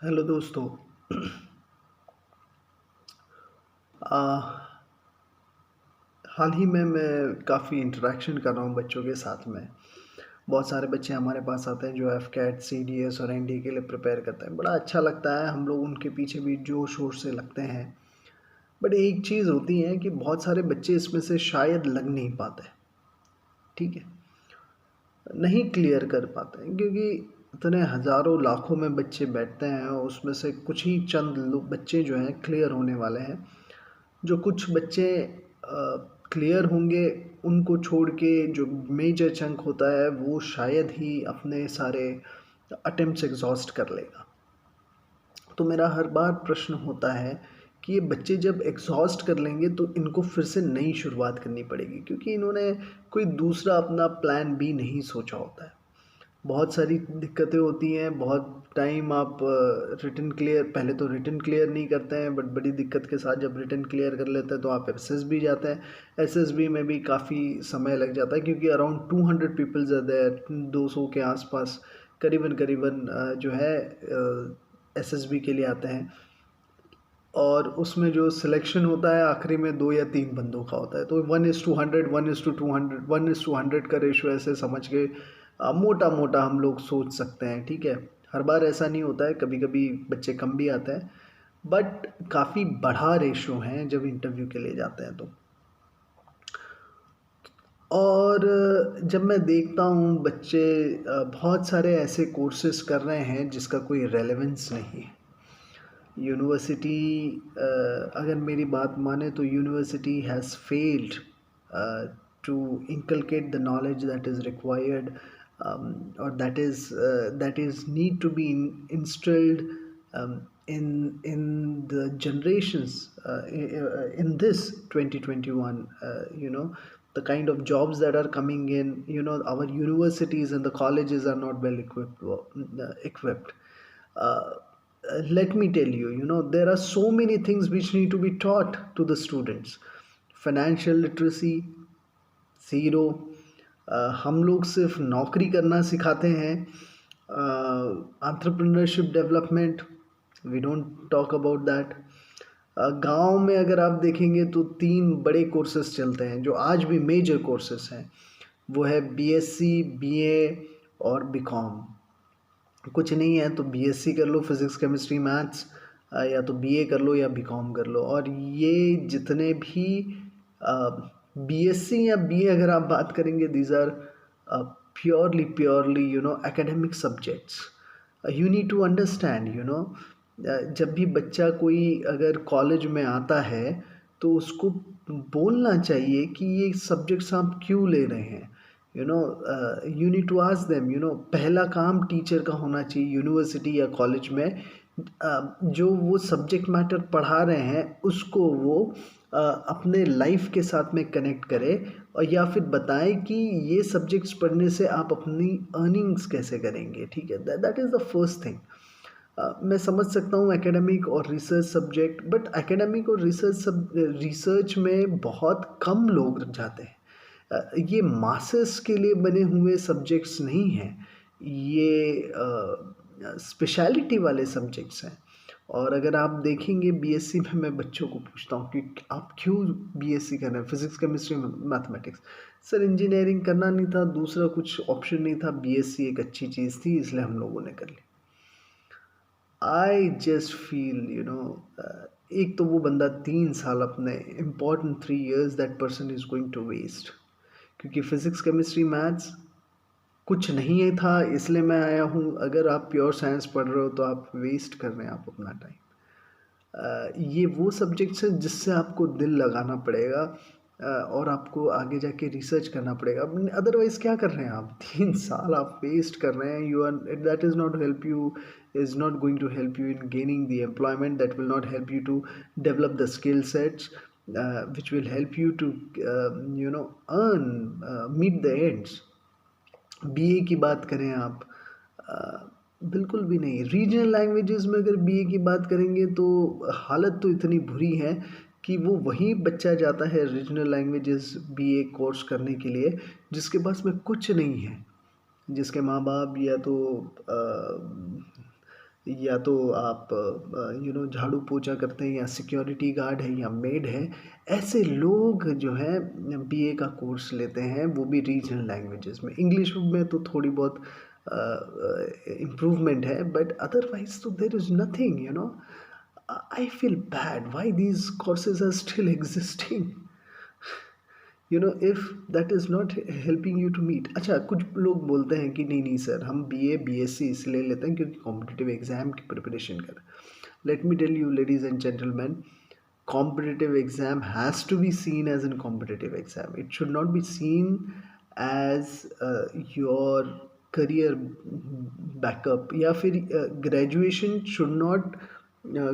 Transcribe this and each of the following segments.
Hello दोस्तों। आ, हाल ही में मैं काफ़ी इंटरेक्शन कर रहा हूँ बच्चों के साथ में। बहुत सारे बच्चे हमारे पास आते हैं जो F CAT C D S और एन डी ए के लिए प्रिपेयर करते हैं। बड़ा अच्छा लगता है, हम लोग उनके पीछे भी जोश शोर से लगते हैं। बट एक चीज़ होती है कि बहुत सारे बच्चे इसमें से शायद लग नहीं पाते। ठीक है, नहीं क्लियर कर पाते हैं क्योंकि इतने हज़ारों लाखों में बच्चे बैठते हैं और उसमें से कुछ ही चंद लोग बच्चे जो हैं क्लियर होने वाले हैं। जो कुछ बच्चे क्लियर होंगे, उनको छोड़ के जो मेजर चंक होता है वो शायद ही अपने सारे अटेम्प्ट्स एग्जॉस्ट कर लेगा। तो मेरा हर बार प्रश्न होता है कि ये बच्चे जब एग्जॉस्ट कर लेंगे तो इनको फिर से नई शुरुआत करनी पड़ेगी, क्योंकि इन्होंने कोई दूसरा अपना प्लान बी नहीं सोचा होता है। बहुत सारी दिक्कतें होती हैं। बहुत टाइम आप रिटन क्लियर, पहले तो रिटन क्लियर नहीं करते हैं, बट बड़ी दिक्कत के साथ जब रिटन क्लियर कर लेते हैं तो आप एसएसबी जाते हैं। एसएसबी में भी काफ़ी समय लग जाता है क्योंकि अराउंड 200 पीपल्स आर देयर, 200 के आसपास करीबन करीबन जो है एसएसबी के लिए आते हैं। और उसमें जो सिलेक्शन होता है आखिरी में 2 या 3 बंदों का होता है। तो 1:100, 1:200, 1:100 का रेशो ऐसे समझ के मोटा मोटा हम लोग सोच सकते हैं। ठीक है, हर बार ऐसा नहीं होता है, कभी कभी बच्चे कम भी आते हैं, बट काफ़ी बड़ा रेशो है जब इंटरव्यू के लिए जाते हैं तो। और जब मैं देखता हूँ बच्चे बहुत सारे ऐसे कोर्सेज कर रहे हैं जिसका कोई रेलेवेंस नहीं है। यूनिवर्सिटी, अगर मेरी बात माने तो university has failed to inculcate the knowledge that is required, or that is need to be instilled in the generations in this 2021. The kind of jobs that are coming in, our universities and the colleges are not well equipped. uh, Let me tell you, there are so many things which need to be taught to the students. Financial literacy zero. हम लोग सिर्फ नौकरी करना सिखाते हैं। Entrepreneurship development, we don't talk about that. गांव में अगर आप देखेंगे तो 3 बड़े कोर्सेज चलते हैं जो आज भी मेजर कोर्सेज हैं। वो है बीएससी, बीए और बीकॉम। कुछ नहीं है तो बीएससी कर लो फिज़िक्स केमिस्ट्री मैथ्स, या तो बीए कर लो या बीकॉम कर लो। और ये जितने भी बीएससी या बीए अगर आप बात करेंगे, these are purely purely academic subjects. You need to understand, जब भी बच्चा कोई अगर कॉलेज में आता है तो उसको बोलना चाहिए कि ये सब्जेक्ट्स आप क्यों ले रहे हैं। You need to ask them, पहला काम टीचर का होना चाहिए यूनिवर्सिटी या कॉलेज में। जो वो सब्जेक्ट मैटर पढ़ा रहे हैं उसको वो अपने लाइफ के साथ में कनेक्ट करे, और या फिर बताएं कि ये सब्जेक्ट्स पढ़ने से आप अपनी अर्निंग्स कैसे करेंगे। ठीक है, that is the first thing. मैं समझ सकता हूँ एकेडमिक और रिसर्च सब्जेक्ट, बट एकेडमिक और रिसर्च में बहुत कम लोग जाते हैं। ये मासेस के लिए बने हुए सब्जेक्ट्स नहीं हैं, ये स्पेशलिटी वाले सब्जेक्ट्स हैं। और अगर आप देखेंगे बीएससी में, मैं बच्चों को पूछता हूँ कि आप क्यों बीएससी कर रहे हैं, physics chemistry mathematics. Sir engineering करना नहीं था, दूसरा कुछ ऑप्शन नहीं था, बीएससी एक अच्छी चीज़ थी इसलिए हम लोगों ने कर ली। आई जस्ट फील, एक तो वो बंदा 3 साल अपने important 3 years that person is going to waste, क्योंकि फिज़िक्स केमिस्ट्री मैथ्स कुछ नहीं था इसलिए मैं आया हूँ। अगर आप प्योर साइंस पढ़ रहे हो तो आप वेस्ट कर रहे हैं आप अपना टाइम। ये वो सब्जेक्ट्स हैं जिससे आपको दिल लगाना पड़ेगा, और आपको आगे जाके रिसर्च करना पड़ेगा। अदरवाइज़ क्या कर रहे हैं आप, 3 साल आप वेस्ट कर रहे हैं। You are, that is not help you, is not going to help you in gaining the employment, that will not help you to develop the skill sets which will help you to earn, meet the ends। BA की बात करें आप, बिल्कुल भी नहीं। Regional languages में अगर BA की बात करेंगे तो हालत तो इतनी बुरी है कि वो वही बच्चा जाता है रीजनल लैंग्वेजेस बीए कोर्स करने के लिए जिसके पास में कुछ नहीं है, जिसके माँ बाप या तो या तो आप झाड़ू पोछा करते हैं, या सिक्योरिटी गार्ड है, या मेड है। ऐसे लोग जो है बीए का कोर्स लेते हैं, वो भी रीजनल लैंग्वेजेस में। इंग्लिश में तो थोड़ी बहुत इम्प्रूवमेंट है, बट अदरवाइज तो there is nothing, I feel bad why these courses are still existing. If that is not helping you to meet। अच्छा, कुछ लोग बोलते हैं कि नहीं नहीं सर, हम बीए बीएससी इसलिए लेते हैं क्योंकि कॉम्पिटिटिव एग्जाम की प्रिपरेशन कर। Let me tell you ladies and gentleman, competitive exam has to be seen as a competitive exam. It should not be seen as your career backup, या फिर graduation should not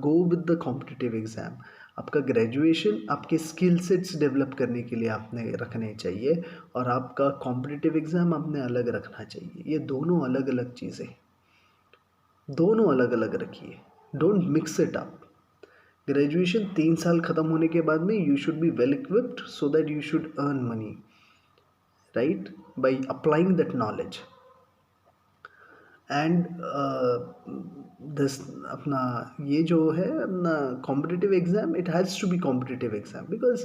go with the competitive exam। आपका graduation आपके skill sets develop करने के लिए आपने रखने चाहिए, और आपका कॉम्पिटिटिव एग्ज़ाम आपने अलग रखना चाहिए। ये दोनों अलग अलग चीज़ें, दोनों अलग अलग रखिए, don't mix it up. Graduation 3 साल ख़त्म होने के बाद में you should be well equipped so that you should earn money, right, by applying that knowledge. And this अपना ये जो है अपना competitive exam, it has to be competitive exam, because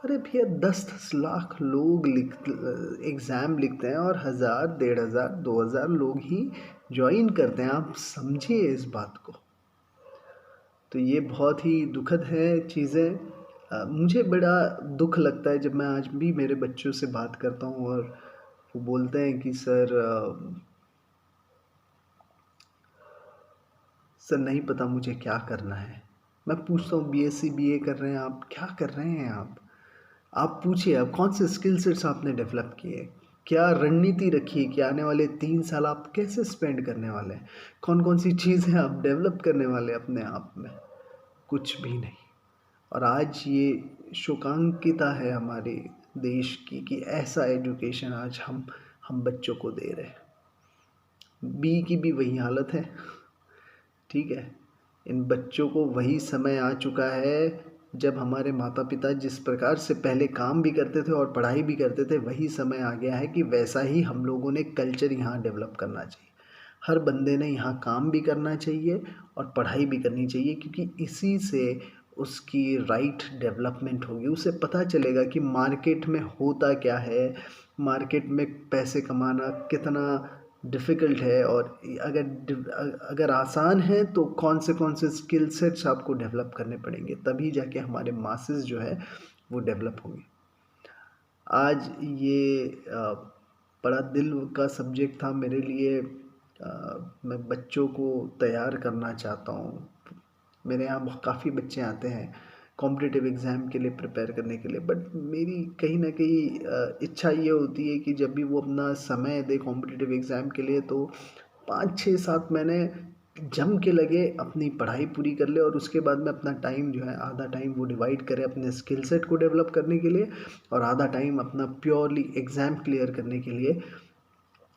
अरे भैया 10-10 लाख लोग एग्ज़ाम लिखते हैं, और 1000, 1500, 2000 लोग ही ज्वाइन करते हैं। आप समझिए इस बात को। तो ये बहुत ही दुखद है चीज़ें। मुझे बड़ा दुख लगता है जब मैं आज भी मेरे बच्चों से बात करता हूँ, और वो बोलते हैं कि सर नहीं पता मुझे क्या करना है। मैं पूछता हूँ बीएससी बीए कर रहे हैं आप, क्या कर रहे हैं आप पूछिए, आप कौन से स्किल सेट्स आपने डेवलप किए, क्या रणनीति रखी है कि आने वाले 3 साल आप कैसे स्पेंड करने वाले हैं, कौन कौन सी चीज़ें आप डेवलप करने वाले हैं अपने आप में। कुछ भी नहीं। और आज ये शोकांतिका है हमारे देश की कि ऐसा एजुकेशन आज हम बच्चों को दे रहे हैं। बी की भी वही हालत है, ठीक है। इन बच्चों को वही समय आ चुका है जब हमारे माता पिता जिस प्रकार से पहले काम भी करते थे और पढ़ाई भी करते थे, वही समय आ गया है कि वैसा ही हम लोगों ने कल्चर यहाँ डेवलप करना चाहिए। हर बंदे ने यहाँ काम भी करना चाहिए और पढ़ाई भी करनी चाहिए, क्योंकि इसी से उसकी राइट डेवलपमेंट होगी। उसे पता चलेगा कि मार्केट में होता क्या है, मार्केट में पैसे कमाना कितना डिफ़िकल्ट है, और अगर आसान है तो कौन से स्किल सेट्स आपको डेवलप करने पड़ेंगे, तभी जाके हमारे मासेस जो है वो डेवलप होंगे। आज ये बड़ा दिल का सब्जेक्ट था मेरे लिए। मैं बच्चों को तैयार करना चाहता हूँ। मेरे यहाँ काफ़ी बच्चे आते हैं कॉम्पिटिटिव एग्ज़ाम के लिए प्रिपेयर करने के लिए, बट मेरी कहीं ना कहीं इच्छा ये होती है कि जब भी वो अपना समय दे कॉम्पिटिटिव एग्ज़ाम के लिए, तो 5-6-7 महीने जम के लगे अपनी पढ़ाई पूरी कर ले, और उसके बाद में अपना टाइम जो है, आधा टाइम वो डिवाइड करे अपने स्किल सेट को डेवलप करने के लिए, और आधा टाइम अपना प्योरली एग्ज़ाम क्लियर करने के लिए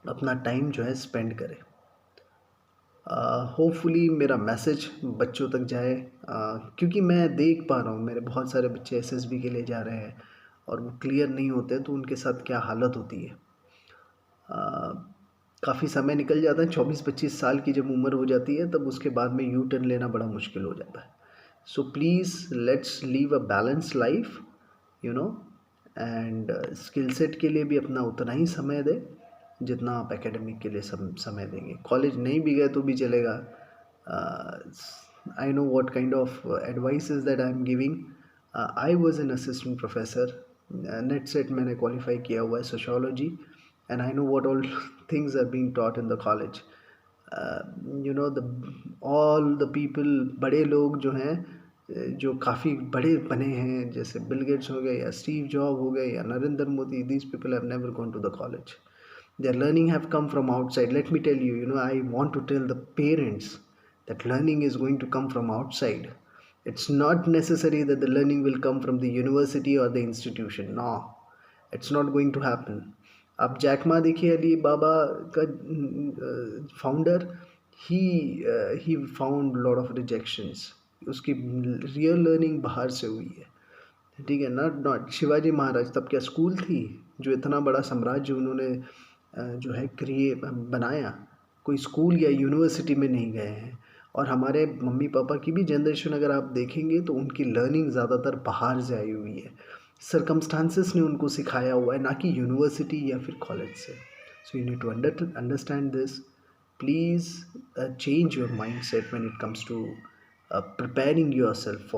अपना टाइम जो है स्पेंड करे। होपफुली मेरा मैसेज बच्चों तक जाए, क्योंकि मैं देख पा रहा हूँ मेरे बहुत सारे बच्चे एसएसबी के लिए जा रहे हैं और वो क्लियर नहीं होते, तो उनके साथ क्या हालत होती है। काफ़ी समय निकल जाता है, 24-25 साल की जब उम्र हो जाती है, तब उसके बाद में यू टर्न लेना बड़ा मुश्किल हो जाता है। So please let's leave a balance life, you know and skill set के लिए भी अपना उतना ही समय दें जितना आप एकेडमिक के लिए समय देंगे। कॉलेज नहीं भी गए तो भी चलेगा। I know what kind of advice is that I am giving. I was an assistant professor, NET SET मैंने क्वालिफाई किया हुआ है sociology, and I know what all things are being taught in the college. The all the people, बड़े लोग जो हैं, जो काफ़ी बड़े बने हैं, जैसे बिल गेट्स हो गए या स्टीव जॉब हो गए या Narendra Modi, these people have never gone to the college. Their learning have come from outside. Let me tell you, I want to tell the parents that learning is going to come from outside. It's not necessary that the learning will come from the university or the institution. No, it's not going to happen. आप Jack Ma देखिए, अली बाबा का founder, he found lot of rejections. उसकी real learning बाहर से हुई है, ठीक है। नॉट शिवाजी महाराज, तब क्या स्कूल थी जो इतना बड़ा साम्राज्य उन्होंने जो है बनाया? कोई स्कूल या यूनिवर्सिटी में नहीं गए हैं। और हमारे मम्मी पापा की भी जनरेशन अगर आप देखेंगे तो उनकी लर्निंग ज़्यादातर बाहर से आई हुई है। सर्कमस्टांसेस ने उनको सिखाया हुआ है, ना कि यूनिवर्सिटी या फिर कॉलेज से। So you need to understand this. Please change your mindset when it comes to preparing yourself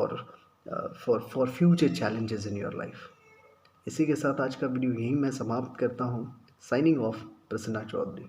for future challenges in your life. इसी के साथ आज का वीडियो यहीं मैं समाप्त करता हूँ। Signing off, Prasanna Chaudhary.